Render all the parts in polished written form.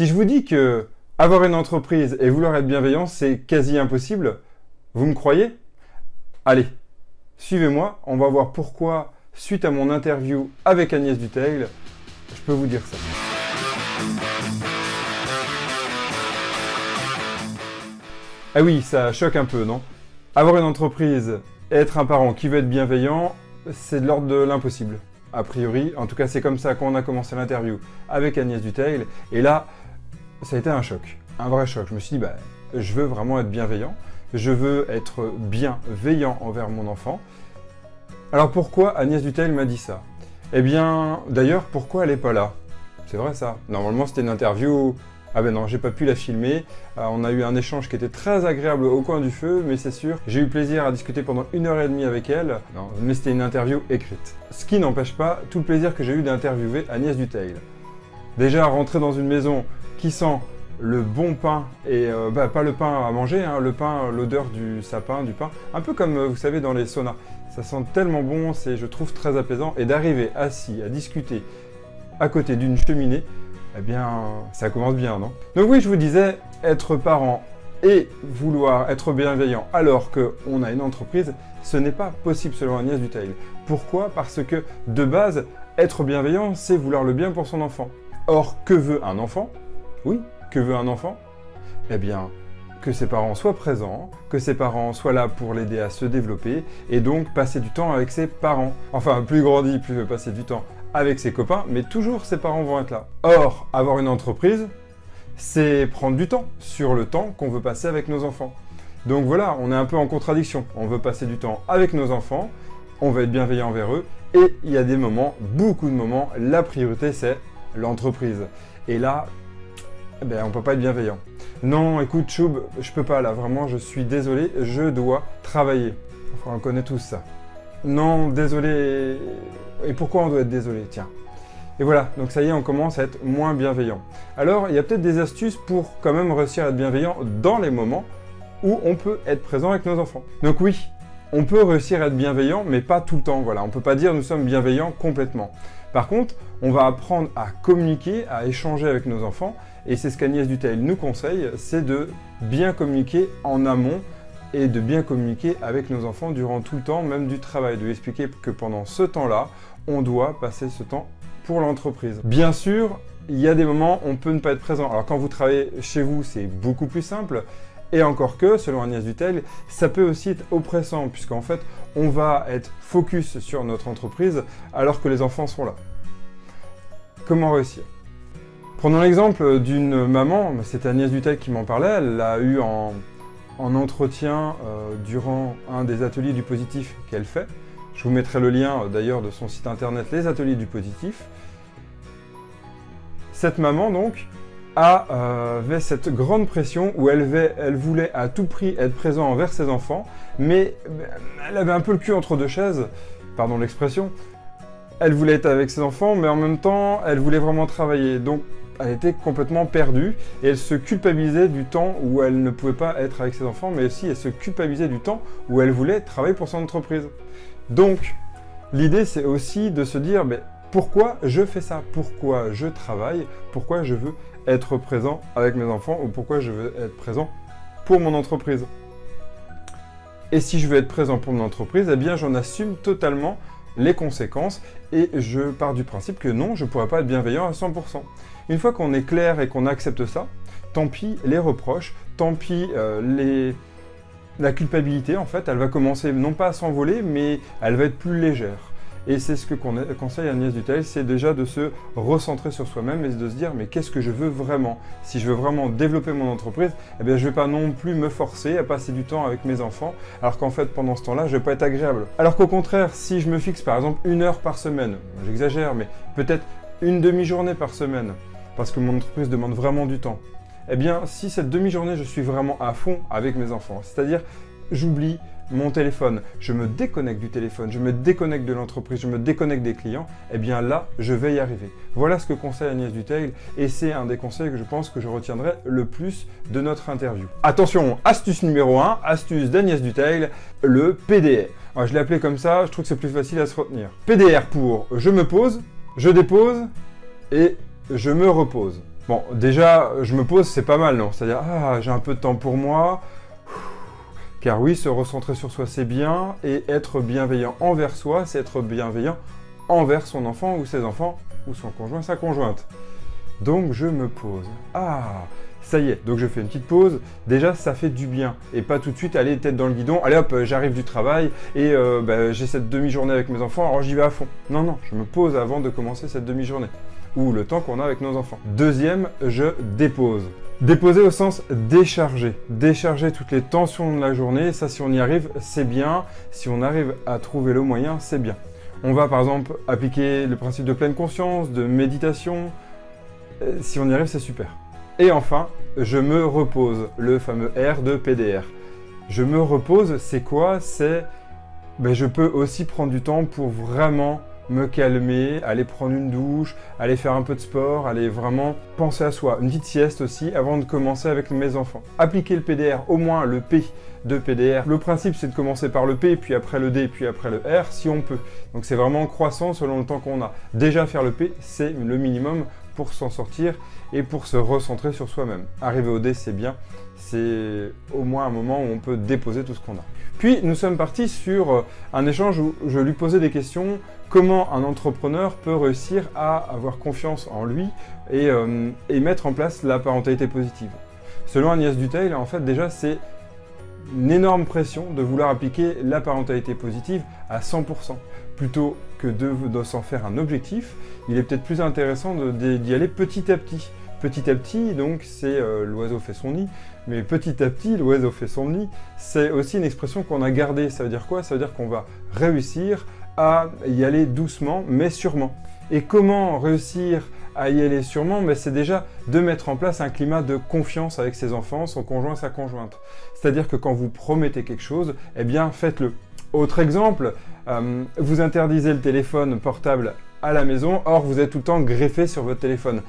Si je vous dis que avoir une entreprise et vouloir être bienveillant, c'est quasi impossible, vous me croyez? Allez, suivez-moi, on va voir pourquoi, suite à mon interview avec Agnès Dutheil, je peux vous dire ça. Ah oui, ça choque un peu, non? Avoir une entreprise et être un parent qui veut être bienveillant, c'est de l'ordre de l'impossible. A priori, en tout cas c'est comme ça qu'on a commencé l'interview avec Agnès Dutheil, et là, ça a été un choc, un vrai choc. Je me suis dit, je veux vraiment être bienveillant, je veux être bienveillant envers mon enfant. Alors pourquoi Agnès Dutheil m'a dit ça? Eh bien, d'ailleurs, pourquoi elle n'est pas là? C'est vrai ça. Normalement c'était une interview... Ah ben non, j'ai pas pu la filmer. On a eu un échange qui était très agréable au coin du feu, mais c'est sûr, j'ai eu plaisir à discuter pendant 1h30 avec elle. Non, mais c'était une interview écrite. Ce qui n'empêche pas tout le plaisir que j'ai eu d'interviewer Agnès Dutheil. Déjà, rentrer dans une maison qui sent le bon pain, et pas le pain à manger, hein, le pain, l'odeur du sapin, du pain, un peu comme vous savez dans les saunas. Ça sent tellement bon, c'est, je trouve, très apaisant. Et d'arriver assis à discuter à côté d'une cheminée, eh bien, ça commence bien, non? Donc oui, je vous disais, être parent et vouloir être bienveillant alors qu'on a une entreprise, ce n'est pas possible selon Agnès Dutheil. Pourquoi? Parce que, de base, être bienveillant, c'est vouloir le bien pour son enfant. Or, que veut un enfant? Oui, que veut un enfant? Eh bien, que ses parents soient présents, que ses parents soient là pour l'aider à se développer, et donc passer du temps avec ses parents. Enfin, plus grandi, plus veut passer du temps avec ses copains, mais toujours ses parents vont être là. Or, avoir une entreprise, c'est prendre du temps sur le temps qu'on veut passer avec nos enfants. Donc voilà, on est un peu en contradiction. On veut passer du temps avec nos enfants, on veut être bienveillant envers eux, et il y a des moments, beaucoup de moments, la priorité c'est l'entreprise. Et là, on ne peut pas être bienveillant. Non, écoute Choub, je peux pas là, vraiment, je suis désolé, je dois travailler. Enfin, on connaît tous ça. Non, désolé. Et pourquoi on doit être désolé? Tiens. Et voilà, donc ça y est, on commence à être moins bienveillant. Alors, il y a peut-être des astuces pour quand même réussir à être bienveillant dans les moments où on peut être présent avec nos enfants. Donc oui, on peut réussir à être bienveillant, mais pas tout le temps. Voilà, on ne peut pas dire nous sommes bienveillants complètement. Par contre, on va apprendre à communiquer, à échanger avec nos enfants, et c'est ce qu'Agnès Dutheil nous conseille, c'est de bien communiquer en amont et de bien communiquer avec nos enfants durant tout le temps, même du travail, de lui expliquer que pendant ce temps-là, on doit passer ce temps pour l'entreprise. Bien sûr, il y a des moments où on peut ne pas être présent. Alors quand vous travaillez chez vous, c'est beaucoup plus simple, et encore que, selon Agnès Dutheil, ça peut aussi être oppressant, puisqu'en fait, on va être focus sur notre entreprise alors que les enfants sont là. Comment réussir? Prenons l'exemple d'une maman, c'est Agnès Dutheil qui m'en parlait, elle l'a eu en entretien durant un des ateliers du positif qu'elle fait. Je vous mettrai le lien d'ailleurs de son site internet Les Ateliers du Positif. Cette maman donc avait cette grande pression où elle voulait à tout prix être présente envers ses enfants, mais elle avait un peu le cul entre deux chaises, pardon l'expression. Elle voulait être avec ses enfants, mais en même temps, elle voulait vraiment travailler. Donc, elle était complètement perdue et elle se culpabilisait du temps où elle ne pouvait pas être avec ses enfants, mais aussi elle se culpabilisait du temps où elle voulait travailler pour son entreprise. Donc, l'idée, c'est aussi de se dire, pourquoi je fais ça? Pourquoi je travaille? Pourquoi je veux être présent avec mes enfants? Ou pourquoi je veux être présent pour mon entreprise? Et si je veux être présent pour mon entreprise, eh bien, j'en assume totalement les conséquences et je pars du principe que non, je ne pourrais pas être bienveillant à 100%. Une fois qu'on est clair et qu'on accepte ça, tant pis les reproches, tant pis la culpabilité, en fait, elle va commencer non pas à s'envoler, mais elle va être plus légère. Et c'est ce que conseille Agnès Dutheil, c'est déjà de se recentrer sur soi-même et de se dire mais qu'est-ce que je veux vraiment? Si je veux vraiment développer mon entreprise, eh bien je ne vais pas non plus me forcer à passer du temps avec mes enfants, alors qu'en fait pendant ce temps-là, je ne vais pas être agréable. Alors qu'au contraire, si je me fixe par exemple 1 heure par semaine, j'exagère, mais peut-être une demi-journée par semaine, parce que mon entreprise demande vraiment du temps, eh bien si cette demi-journée je suis vraiment à fond avec mes enfants, c'est-à-dire j'oublie mon téléphone, je me déconnecte du téléphone, je me déconnecte de l'entreprise, je me déconnecte des clients, eh bien là, je vais y arriver. Voilà ce que conseille Agnès Dutheil et c'est un des conseils que je pense que je retiendrai le plus de notre interview. Attention, astuce numéro 1, astuce d'Agnès Dutheil, le PDR. Alors, je l'ai appelé comme ça, je trouve que c'est plus facile à se retenir. PDR pour je me pose, je dépose et je me repose. Bon, déjà, je me pose, c'est pas mal, non? C'est-à-dire, ah, j'ai un peu de temps pour moi. Car oui, se recentrer sur soi, c'est bien. Et être bienveillant envers soi, c'est être bienveillant envers son enfant ou ses enfants, ou son conjoint, sa conjointe. Donc, je me pose. Ah, ça y est, donc je fais une petite pause. Déjà, ça fait du bien. Et pas tout de suite aller tête dans le guidon. Allez hop, j'arrive du travail et j'ai cette demi-journée avec mes enfants, alors j'y vais à fond. Non, non, je me pose avant de commencer cette demi-journée. Ou le temps qu'on a avec nos enfants. Deuxième, je dépose. Déposer au sens décharger. Décharger toutes les tensions de la journée. Ça, si on y arrive, c'est bien. Si on arrive à trouver le moyen, c'est bien. On va par exemple appliquer le principe de pleine conscience, de méditation. Si on y arrive, c'est super. Et enfin, je me repose. Le fameux R de PDR. Je me repose, c'est quoi? C'est... je peux aussi prendre du temps pour vraiment me calmer, aller prendre une douche, aller faire un peu de sport, aller vraiment penser à soi. Une petite sieste aussi avant de commencer avec mes enfants. Appliquer le PDR, au moins le P de PDR. Le principe, c'est de commencer par le P, puis après le D, puis après le R, si on peut. Donc c'est vraiment croissant selon le temps qu'on a. Déjà faire le P, c'est le minimum pour s'en sortir et pour se recentrer sur soi-même. Arriver au D, c'est bien. C'est au moins un moment où on peut déposer tout ce qu'on a. Puis nous sommes partis sur un échange où je lui posais des questions. Comment un entrepreneur peut réussir à avoir confiance en lui et mettre en place la parentalité positive. Selon Agnès Dutheil, en fait, déjà, c'est une énorme pression de vouloir appliquer la parentalité positive à 100%. Plutôt que de s'en faire un objectif, il est peut-être plus intéressant d'y aller petit à petit. Petit à petit, donc, c'est l'oiseau fait son nid, mais petit à petit, l'oiseau fait son nid, c'est aussi une expression qu'on a gardée. Ça veut dire quoi? Ça veut dire qu'on va réussir à y aller doucement, mais sûrement. Et comment réussir à y aller sûrement? C'est déjà de mettre en place un climat de confiance avec ses enfants, son conjoint, sa conjointe. C'est-à-dire que quand vous promettez quelque chose, eh bien, faites-le. Autre exemple, vous interdisez le téléphone portable à la maison, or vous êtes tout le temps greffé sur votre téléphone.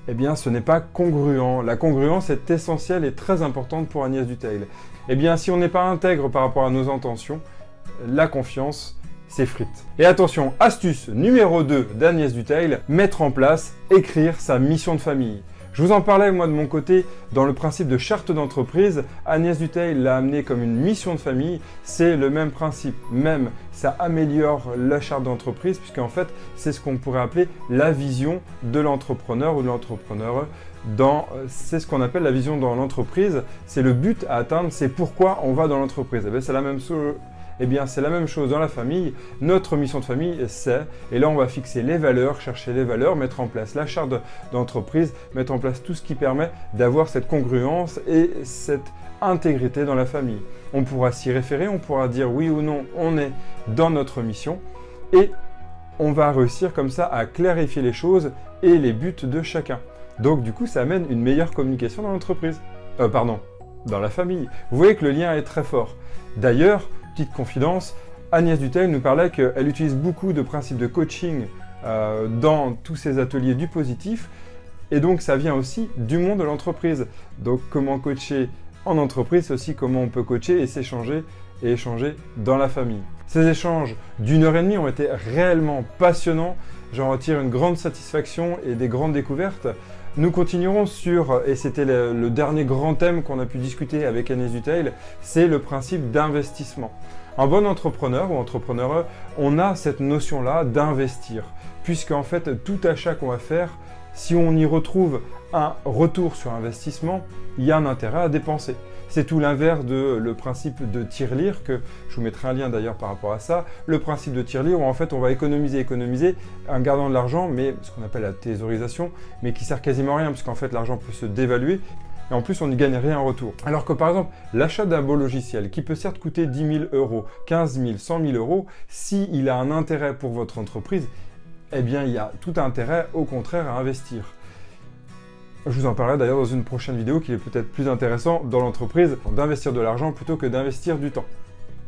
Eh bien, ce n'est pas congruent. La congruence est essentielle et très importante pour Agnès Dutheil. Eh bien, si on n'est pas intègre par rapport à nos intentions, la confiance s'effrite. Et attention, astuce numéro 2 d'Agnès Dutheil, mettre en place, écrire sa mission de famille. Je vous en parlais, moi, de mon côté, dans le principe de charte d'entreprise. Agnès Dutheil l'a amené comme une mission de famille. C'est le même principe, même ça améliore la charte d'entreprise, puisqu'en fait, c'est ce qu'on pourrait appeler la vision de l'entrepreneur ou de l'entrepreneur. C'est ce qu'on appelle la vision dans l'entreprise. C'est le but à atteindre, c'est pourquoi on va dans l'entreprise. C'est la même chose. Eh bien, c'est la même chose dans la famille. Notre mission de famille, c'est, et là on va fixer les valeurs, chercher les valeurs, mettre en place la charte d'entreprise, mettre en place tout ce qui permet d'avoir cette congruence et cette intégrité dans la famille. On pourra s'y référer, on pourra dire oui ou non, on est dans notre mission et on va réussir comme ça à clarifier les choses et les buts de chacun. Donc du coup, ça amène une meilleure communication dans l'entreprise. Dans la famille. Vous voyez que le lien est très fort. D'ailleurs, petite confidence, Agnès Dutheil nous parlait qu'elle utilise beaucoup de principes de coaching dans tous ses ateliers du positif. Et donc, ça vient aussi du monde de l'entreprise. Donc, comment coacher en entreprise, c'est aussi comment on peut coacher et s'échanger et échanger dans la famille. Ces échanges d'1h30 ont été réellement passionnants. J'en retire une grande satisfaction et des grandes découvertes. Nous continuerons sur, et c'était le dernier grand thème qu'on a pu discuter avec Agnès Dutheil, c'est le principe d'investissement. Un bon entrepreneur ou entrepreneure, on a cette notion-là d'investir, puisqu'en fait, tout achat qu'on va faire, si on y retrouve un retour sur investissement, il y a un intérêt à dépenser. C'est tout l'inverse de le principe de tirelire, que je vous mettrai un lien d'ailleurs par rapport à ça. Le principe de tirelire où en fait on va économiser en gardant de l'argent, mais ce qu'on appelle la thésaurisation, mais qui sert quasiment à rien puisqu'en fait l'argent peut se dévaluer et en plus on n'y gagne rien en retour. Alors que par exemple l'achat d'un beau logiciel qui peut certes coûter 10 000 euros, 15 000, 100 000 euros, s'il a un intérêt pour votre entreprise, eh bien il y a tout intérêt au contraire à investir. Je vous en parlerai d'ailleurs dans une prochaine vidéo qui est peut-être plus intéressant dans l'entreprise d'investir de l'argent plutôt que d'investir du temps.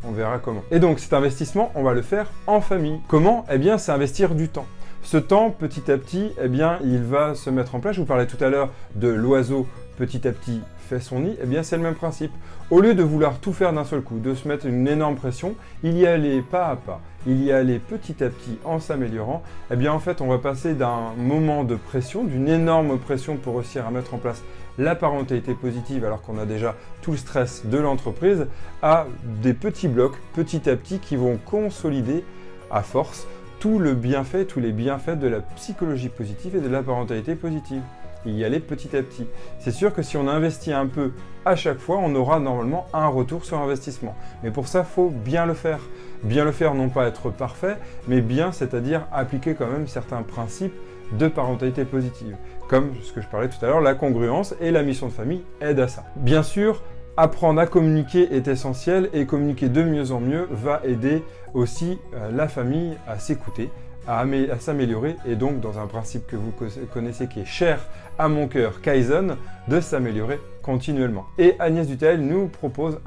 On verra comment. Et donc cet investissement, on va le faire en famille. Comment? Eh bien, c'est investir du temps. Ce temps, petit à petit, eh bien, il va se mettre en place. Je vous parlais tout à l'heure de l'oiseau petit à petit fait son nid, eh bien c'est le même principe. Au lieu de vouloir tout faire d'un seul coup, de se mettre une énorme pression, il y aller pas à pas, il y aller petit à petit en s'améliorant, eh bien en fait on va passer d'un moment de pression, d'une énorme pression pour réussir à mettre en place la parentalité positive alors qu'on a déjà tout le stress de l'entreprise, à des petits blocs petit à petit qui vont consolider à force tous les bienfaits de la psychologie positive et de la parentalité positive. Il y aller petit à petit. C'est sûr que si on investit un peu à chaque fois, on aura normalement un retour sur investissement. Mais pour ça, il faut bien le faire. Bien le faire, non pas être parfait, mais bien, c'est-à-dire appliquer quand même certains principes de parentalité positive. Comme ce que je parlais tout à l'heure, la congruence et la mission de famille aident à ça. Bien sûr, apprendre à communiquer est essentiel et communiquer de mieux en mieux va aider aussi la famille à s'écouter, à s'améliorer et donc dans un principe que vous connaissez qui est cher à mon cœur, Kaizen, de s'améliorer continuellement. Et Agnès Dutheil nous propose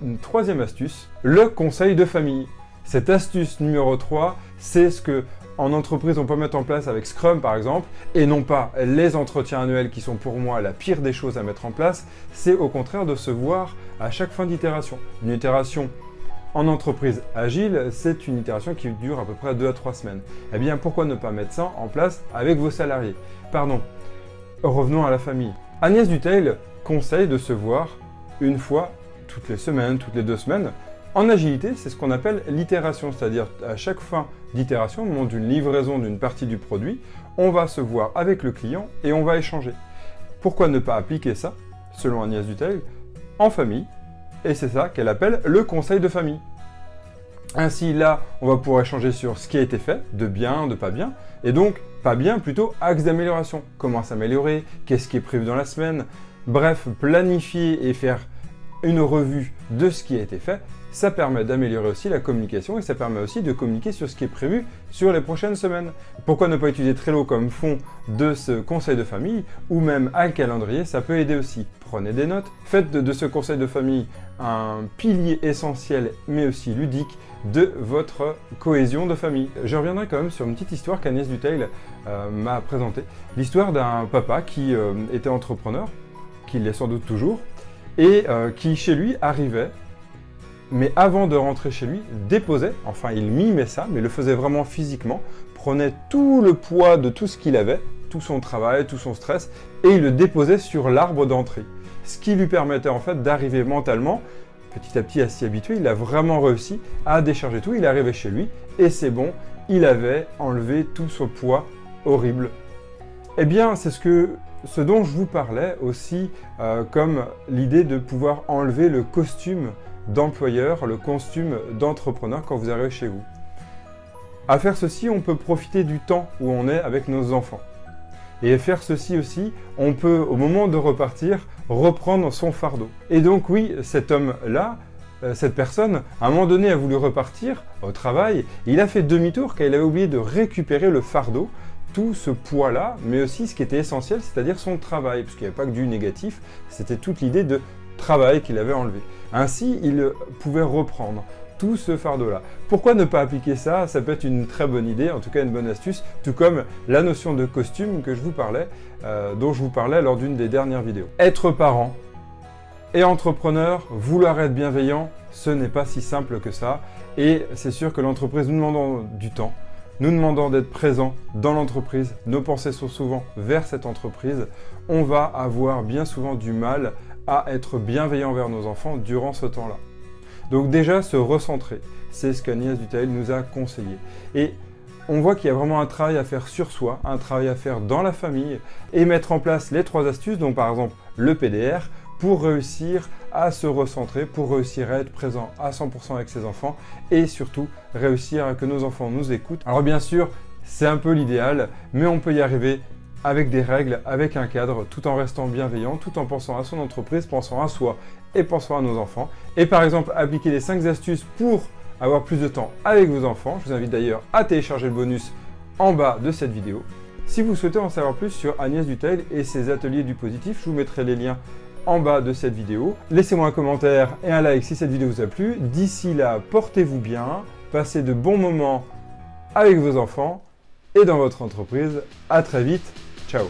une troisième astuce, le conseil de famille. Cette astuce numéro 3, c'est ce que en entreprise on peut mettre en place avec Scrum par exemple, et non pas les entretiens annuels qui sont pour moi la pire des choses à mettre en place, c'est au contraire de se voir à chaque fin d'itération. Une itération en entreprise agile, c'est une itération qui dure à peu près 2 à 3 semaines. Eh bien, pourquoi ne pas mettre ça en place avec vos salariés? Pardon, revenons à la famille. Agnès Dutheil conseille de se voir une fois toutes les semaines, toutes les 2 semaines. En agilité, c'est ce qu'on appelle l'itération, c'est-à-dire à chaque fin d'itération, au moment d'une livraison d'une partie du produit, on va se voir avec le client et on va échanger. Pourquoi ne pas appliquer ça, selon Agnès Dutheil, en famille? Et c'est ça qu'elle appelle le conseil de famille. Ainsi, là, on va pouvoir échanger sur ce qui a été fait, de bien, de pas bien, et donc, pas bien, plutôt axe d'amélioration. Comment s'améliorer, qu'est-ce qui est prévu dans la semaine, bref, planifier et faire une revue de ce qui a été fait, ça permet d'améliorer aussi la communication et ça permet aussi de communiquer sur ce qui est prévu sur les prochaines semaines. Pourquoi ne pas utiliser Trello comme fond de ce conseil de famille ou même un calendrier, ça peut aider aussi. Prenez des notes, faites de ce conseil de famille un pilier essentiel mais aussi ludique de votre cohésion de famille. Je reviendrai quand même sur une petite histoire qu'Agnès Dutheil m'a présentée. L'histoire d'un papa qui était entrepreneur, qui l'est sans doute toujours, et qui chez lui arrivait, mais avant de rentrer chez lui, déposait, enfin il mimait ça, mais le faisait vraiment physiquement, prenait tout le poids de tout ce qu'il avait, tout son travail, tout son stress, et il le déposait sur l'arbre d'entrée. Ce qui lui permettait en fait d'arriver mentalement, petit à petit à s'y habituer, il a vraiment réussi à décharger tout, il arrivait chez lui, et c'est bon, il avait enlevé tout ce poids horrible. Eh bien, c'est ce dont je vous parlais aussi, comme l'idée de pouvoir enlever le costume d'employeur, le costume d'entrepreneur quand vous arrivez chez vous. À faire ceci, on peut profiter du temps où on est avec nos enfants. Et faire ceci aussi, on peut, au moment de repartir, reprendre son fardeau. Et donc oui, cet homme-là, cette personne, à un moment donné, a voulu repartir au travail, et il a fait demi-tour car il avait oublié de récupérer le fardeau, tout ce poids-là, mais aussi ce qui était essentiel, c'est-à-dire son travail, parce qu'il n'y avait pas que du négatif, c'était toute l'idée de travail qu'il avait enlevé. Ainsi, il pouvait reprendre tout ce fardeau-là. Pourquoi ne pas appliquer ça? Ça peut être une très bonne idée, en tout cas une bonne astuce, tout comme la notion de costume que je vous parlais, dont je vous parlais lors d'une des dernières vidéos. Être parent et entrepreneur, vouloir être bienveillant, ce n'est pas si simple que ça, et c'est sûr que l'entreprise nous demandant du temps, nous demandant d'être présent dans l'entreprise, nos pensées sont souvent vers cette entreprise, on va avoir bien souvent du mal à être bienveillant vers nos enfants durant ce temps-là. Donc déjà, se recentrer, c'est ce qu'Agnès Dutheil nous a conseillé. Et on voit qu'il y a vraiment un travail à faire sur soi, un travail à faire dans la famille, et mettre en place les 3 astuces, donc par exemple le PDR, pour réussir à se recentrer, pour réussir à être présent à 100% avec ses enfants, et surtout réussir à que nos enfants nous écoutent. Alors bien sûr, c'est un peu l'idéal, mais on peut y arriver avec des règles, avec un cadre, tout en restant bienveillant, tout en pensant à son entreprise, pensant à soi et pensant à nos enfants. Et par exemple, appliquer les 5 astuces pour avoir plus de temps avec vos enfants. Je vous invite d'ailleurs à télécharger le bonus en bas de cette vidéo. Si vous souhaitez en savoir plus sur Agnès Dutheil et ses ateliers du positif, je vous mettrai les liens en bas de cette vidéo. Laissez-moi un commentaire et un like si cette vidéo vous a plu. D'ici là, portez-vous bien, passez de bons moments avec vos enfants et dans votre entreprise. À très vite. Ciao.